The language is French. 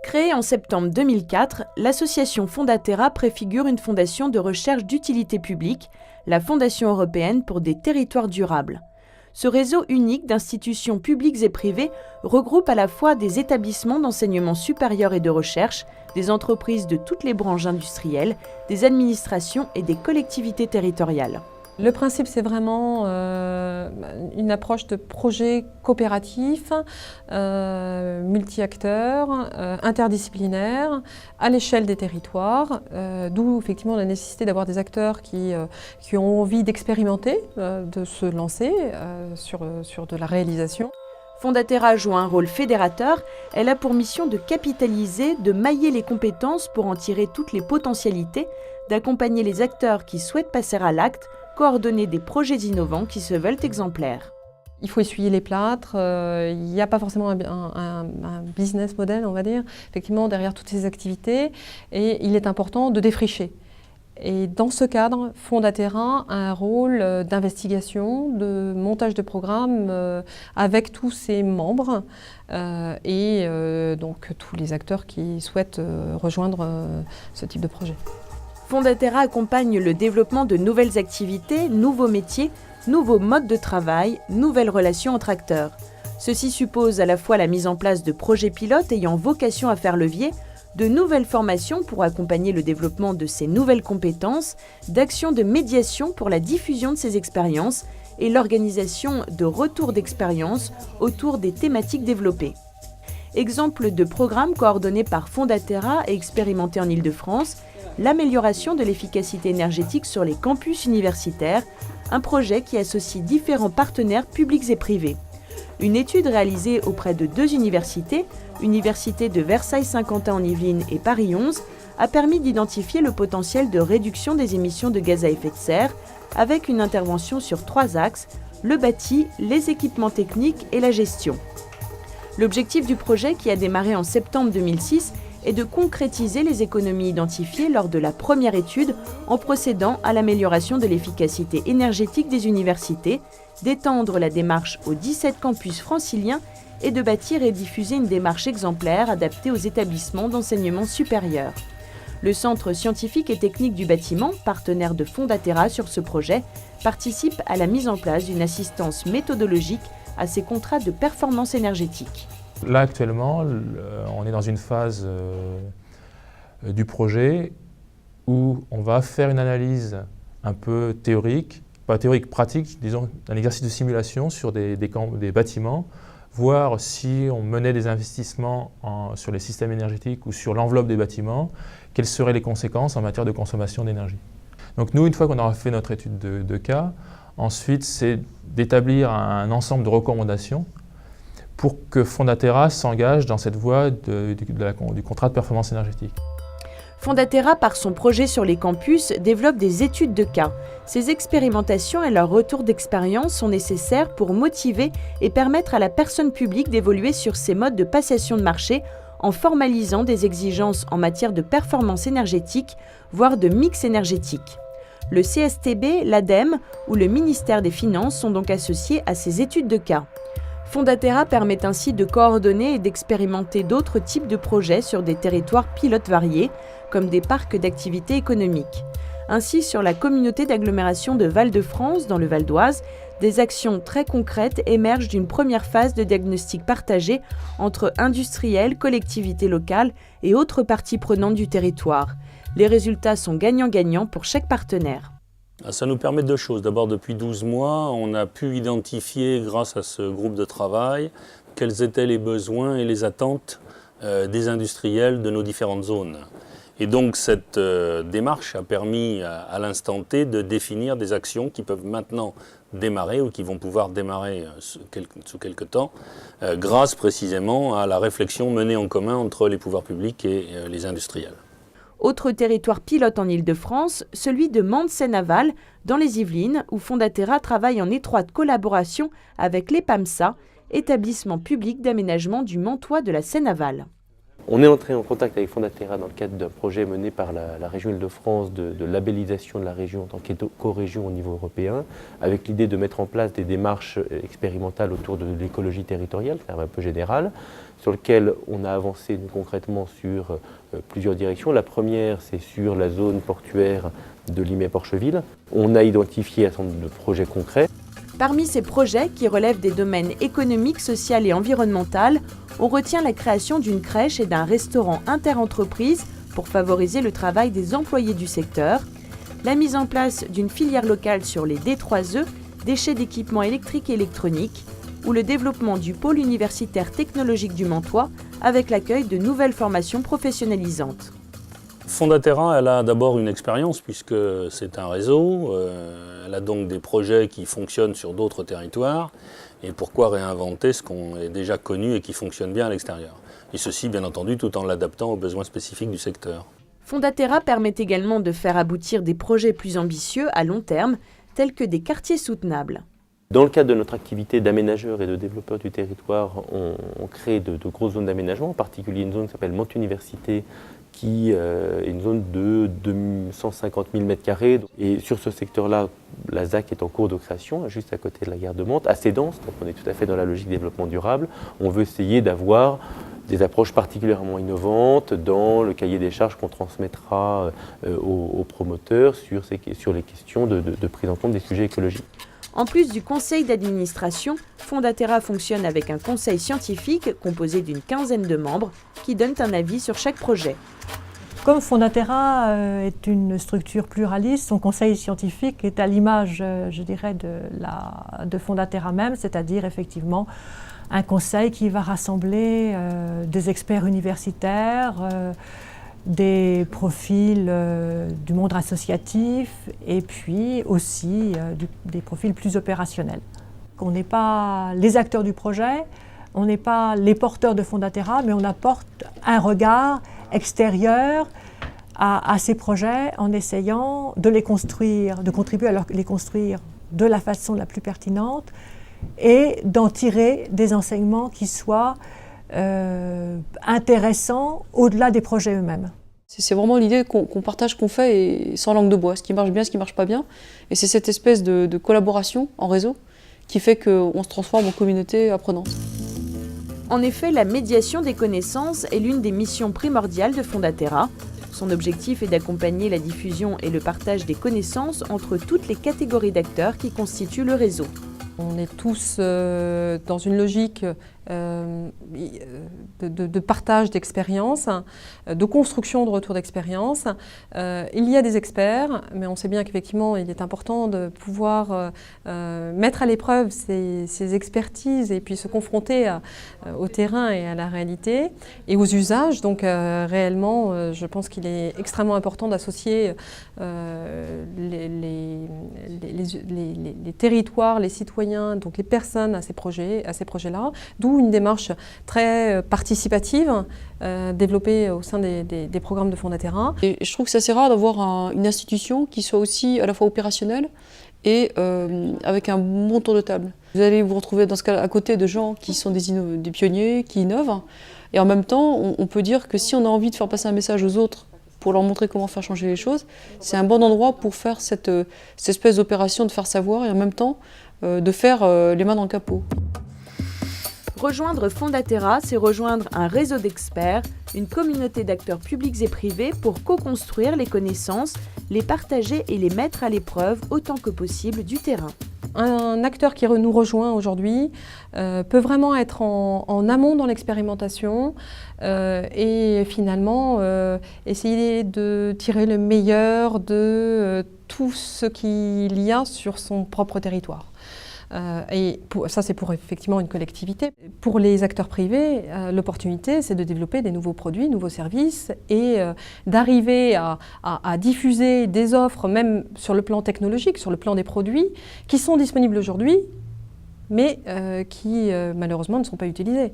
Créée en septembre 2004, l'association Fondaterra préfigure une fondation de recherche d'utilité publique, la Fondation européenne pour des territoires durables. Ce réseau unique d'institutions publiques et privées regroupe à la fois des établissements d'enseignement supérieur et de recherche, des entreprises de toutes les branches industrielles, des administrations et des collectivités territoriales. Le principe, c'est vraiment une approche de projet coopératif, multi-acteurs, interdisciplinaire, à l'échelle des territoires, d'où effectivement la nécessité d'avoir des acteurs qui ont envie d'expérimenter, de se lancer sur de la réalisation. Fondaterra joue un rôle fédérateur. Elle a pour mission de capitaliser, de mailler les compétences pour en tirer toutes les potentialités, d'accompagner les acteurs qui souhaitent passer à l'acte, coordonner des projets innovants qui se veulent exemplaires. Il faut essuyer les plâtres, il n'y a pas forcément un business model, on va dire, effectivement, derrière toutes ces activités, et il est important de défricher. Et dans ce cadre, Fondaterra a un rôle d'investigation, de montage de programmes avec tous ses membres et donc tous les acteurs qui souhaitent rejoindre ce type de projet. Fondaterra accompagne le développement de nouvelles activités, nouveaux métiers, nouveaux modes de travail, nouvelles relations entre acteurs. Ceci suppose à la fois la mise en place de projets pilotes ayant vocation à faire levier, de nouvelles formations pour accompagner le développement de ces nouvelles compétences, d'actions de médiation pour la diffusion de ces expériences et l'organisation de retours d'expériences autour des thématiques développées. Exemple de programme coordonné par Fondaterra et expérimenté en Île-de-France, l'amélioration de l'efficacité énergétique sur les campus universitaires, un projet qui associe différents partenaires publics et privés. Une étude réalisée auprès de 2 universités, Université de Versailles-Saint-Quentin en Yvelines et Paris 11, a permis d'identifier le potentiel de réduction des émissions de gaz à effet de serre avec une intervention sur 3 axes, le bâti, les équipements techniques et la gestion. L'objectif du projet, qui a démarré en septembre 2006, est de concrétiser les économies identifiées lors de la première étude en procédant à l'amélioration de l'efficacité énergétique des universités, d'étendre la démarche aux 17 campus franciliens et de bâtir et diffuser une démarche exemplaire adaptée aux établissements d'enseignement supérieur. Le Centre scientifique et technique du bâtiment, partenaire de Fondaterra sur ce projet, participe à la mise en place d'une assistance méthodologique à ces contrats de performance énergétique. Là, actuellement, on est dans une phase du projet où on va faire une analyse un peu théorique, pas théorique, pratique, disons un exercice de simulation sur des bâtiments, voir si on menait des investissements sur les systèmes énergétiques ou sur l'enveloppe des bâtiments, quelles seraient les conséquences en matière de consommation d'énergie. Donc nous, une fois qu'on aura fait notre étude de cas, ensuite c'est d'établir un ensemble de recommandations pour que Fondaterra s'engage dans cette voie du contrat de performance énergétique. Fondaterra, par son projet sur les campus, développe des études de cas. Ces expérimentations et leurs retours d'expérience sont nécessaires pour motiver et permettre à la personne publique d'évoluer sur ces modes de passation de marché en formalisant des exigences en matière de performance énergétique, voire de mix énergétique. Le CSTB, l'ADEME ou le ministère des Finances sont donc associés à ces études de cas. Fondaterra permet ainsi de coordonner et d'expérimenter d'autres types de projets sur des territoires pilotes variés, comme des parcs d'activités économiques. Ainsi, sur la communauté d'agglomération de Val-de-France, dans le Val d'Oise, des actions très concrètes émergent d'une première phase de diagnostic partagé entre industriels, collectivités locales et autres parties prenantes du territoire. Les résultats sont gagnant-gagnant pour chaque partenaire. Ça nous permet 2 choses. D'abord, depuis 12 mois, on a pu identifier, grâce à ce groupe de travail, quels étaient les besoins et les attentes des industriels de nos différentes zones. Et donc, cette démarche a permis, à l'instant T, de définir des actions qui peuvent maintenant démarrer ou qui vont pouvoir démarrer sous quelques temps, grâce précisément à la réflexion menée en commun entre les pouvoirs publics et les industriels. Autre territoire pilote en Île-de-France, celui de Mende-Seine-Aval, dans les Yvelines, où Fondaterra travaille en étroite collaboration avec l'EPAMSA, établissement public d'aménagement du Mantois de la Seine-Aval. On est entré en contact avec Fondaterra dans le cadre d'un projet mené par la région Île-de-France de labellisation de la région en tant qu'éco-région au niveau européen, avec l'idée de mettre en place des démarches expérimentales autour de l'écologie territoriale, terme un peu général, sur lequel on a avancé concrètement sur plusieurs directions. La première, c'est sur la zone portuaire de Limay-Porcheville. On a identifié un certain nombre de projets concrets. Parmi ces projets qui relèvent des domaines économiques, social et environnemental, on retient la création d'une crèche et d'un restaurant interentreprises pour favoriser le travail des employés du secteur, la mise en place d'une filière locale sur les D3E, déchets d'équipements électriques et électroniques, ou le développement du pôle universitaire technologique du Mantois avec l'accueil de nouvelles formations professionnalisantes. Fondaterra, elle a d'abord une expérience puisque c'est un réseau, elle a donc des projets qui fonctionnent sur d'autres territoires et pourquoi réinventer ce qu'on est déjà connu et qui fonctionne bien à l'extérieur. Et ceci bien entendu tout en l'adaptant aux besoins spécifiques du secteur. Fondaterra permet également de faire aboutir des projets plus ambitieux à long terme, tels que des quartiers soutenables. Dans le cadre de notre activité d'aménageur et de développeur du territoire, on crée de grosses zones d'aménagement, en particulier une zone qui s'appelle Mantes Université, qui est une zone de 150 000 m². Et sur ce secteur-là, la ZAC est en cours de création, juste à côté de la gare de Mantes, assez dense, donc on est tout à fait dans la logique développement durable. On veut essayer d'avoir des approches particulièrement innovantes dans le cahier des charges qu'on transmettra aux promoteurs sur les questions de prise en compte des sujets écologiques. En plus du conseil d'administration, Fondaterra fonctionne avec un conseil scientifique composé d'une quinzaine de membres qui donnent un avis sur chaque projet. Comme Fondaterra est une structure pluraliste, son conseil scientifique est à l'image, je dirais, de Fondaterra même, c'est-à-dire effectivement un conseil qui va rassembler des experts universitaires, des profils du monde associatif et puis aussi des profils plus opérationnels. On n'est pas les acteurs du projet, on n'est pas les porteurs de Fondaterra, mais on apporte un regard extérieur à ces projets en essayant de les construire, de contribuer à les construire de la façon la plus pertinente et d'en tirer des enseignements qui soient intéressant au-delà des projets eux-mêmes. C'est vraiment l'idée qu'on partage ce qu'on fait et sans langue de bois, ce qui marche bien, ce qui ne marche pas bien. Et c'est cette espèce de collaboration en réseau qui fait qu'on se transforme en communauté apprenante. En effet, la médiation des connaissances est l'une des missions primordiales de Fondaterra. Son objectif est d'accompagner la diffusion et le partage des connaissances entre toutes les catégories d'acteurs qui constituent le réseau. On est tous dans une logique de partage d'expériences, de construction de retour d'expérience. Il y a des experts, mais on sait bien qu'effectivement, il est important de pouvoir mettre à l'épreuve ces expertises et puis se confronter au terrain et à la réalité et aux usages. Donc réellement, je pense qu'il est extrêmement important d'associer les territoires, les citoyens, donc les personnes à ces projets-là, d'où une démarche très participative développée au sein des programmes de Fondaterra. Et je trouve que c'est assez rare d'avoir une institution qui soit aussi à la fois opérationnelle et avec un bon tour de table. Vous allez vous retrouver dans ce cas à côté de gens qui sont des pionniers, qui innovent, et en même temps, on peut dire que si on a envie de faire passer un message aux autres pour leur montrer comment faire changer les choses, c'est un bon endroit pour faire cette espèce d'opération de faire savoir et en même temps de faire les mains dans le capot. Rejoindre Fondaterra, c'est rejoindre un réseau d'experts, une communauté d'acteurs publics et privés pour co-construire les connaissances, les partager et les mettre à l'épreuve autant que possible du terrain. Un acteur qui nous rejoint aujourd'hui peut vraiment être en amont dans l'expérimentation et finalement essayer de tirer le meilleur de tout ce qu'il y a sur son propre territoire. Ça, c'est pour effectivement une collectivité. Pour les acteurs privés, l'opportunité, c'est de développer des nouveaux produits, nouveaux services et d'arriver à diffuser des offres, même sur le plan technologique, sur le plan des produits, qui sont disponibles aujourd'hui, mais qui malheureusement ne sont pas utilisés.